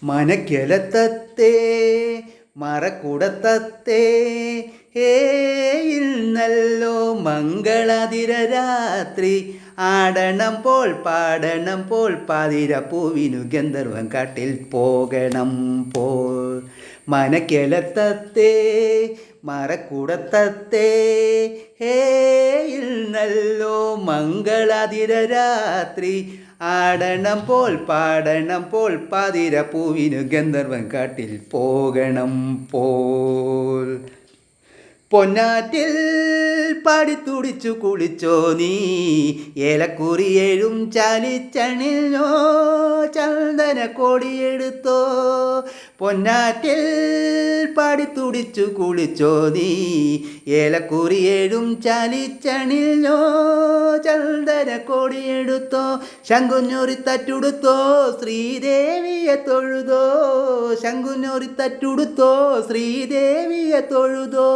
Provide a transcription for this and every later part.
മനക്കെലത്തത്തേ മറക്കുടത്തത്തേ നല്ലോ മംഗളാതിര രാത്രി ആടണം പോൽ പാടണം പോൽ പാതിരപ്പൂവിനു ഗന്ധർവൻ കാട്ടിൽ പോകണം പോൽ മനക്കെലത്തത്തേ മറക്കുടത്തത്തേ നല്ലോ മംഗളാതിര രാത്രി ആടണം പോൽ പാടണം പോൽ പാതിരപ്പൂവിനു ഗന്ധർവൻ കാട്ടിൽ പോകണം പോൽ പൊന്നാറ്റിൽ പാടിത്തുടിച്ചു കുളിച്ചോ നീ ഏലക്കുറിയേഴും ചാലിച്ചണിലോ ചന്ദന കോടിയെടുത്തോ പൊന്നാറ്റിൽ പാടിത്തുടിച്ചു കുളിച്ചോ നീ ഏലക്കുറിയേഴും ചാലിച്ചണിലോ ചന്ദന കോടിയെടുത്തോ ശങ്കുഞ്ഞൊറിത്തറ്റുടുത്തോ ശ്രീദേവിയെ തൊഴുതോ ശങ്കുഞ്ഞൊറിത്തറ്റുടുത്തോ ശ്രീദേവിയെ തൊഴുതോ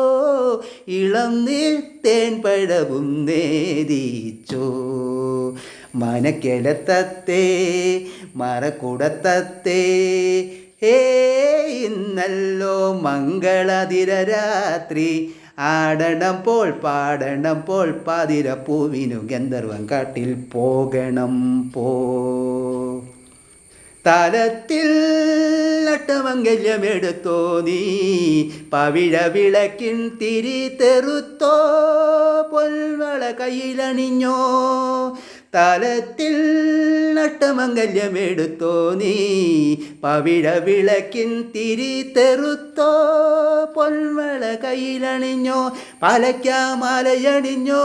ഇളം നീർത്തേൻ പഴവും നേദിച്ചോ മനക്കെലത്തത്തേ മറക്കുടത്തത്തേ ഇന്നല്ലോ മംഗളാതിര രാത്രി ആടണം പോൽ പാടണം പോൽ പാതിരപ്പൂവിനു ഗന്ധർവൻ കാട്ടിൽ പോകണം പോ താലത്തിൽ നട്ടമംഗല്യമെടുത്തോ നീ പവിഴ വിളക്കിൻ തിരി തെറുത്തോ പൊൽവള കയ്യിലണിഞ്ഞോ താലത്തിൽ നട്ടമംഗല്യമെടുത്തോ നീ പവിഴ വിളക്കിൻ തിരി തെറുത്തോ പൊൽവള കയ്യിലണിഞ്ഞോ പാലയ്ക്കാമാലയണിഞ്ഞോ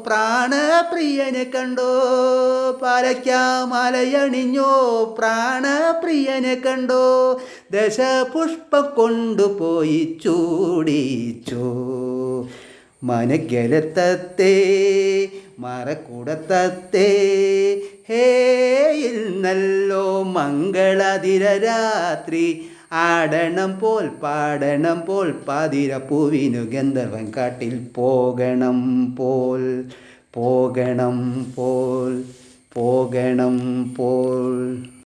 പ്രാണപ്രിയനെ കണ്ടോ പാലയ്ക്കാമാലയണിഞ്ഞോ പ്രാണപ്രിയനെ കണ്ടോ ദശപുഷ്പം കൊണ്ടുപോയി ചൂടിച്ചോ മനക്കെലത്തത്തേ മറക്കുടത്തത്തേ ഇന്നല്ലോ മംഗളാതിര രാത്രി ആടണം പോൽ പാടണം പോൽ പാതിരപ്പൂവിനു ഗന്ധർവൻ കാട്ടിൽ പോകണം പോൽ പോകണം പോൽ പോകണം പോൽ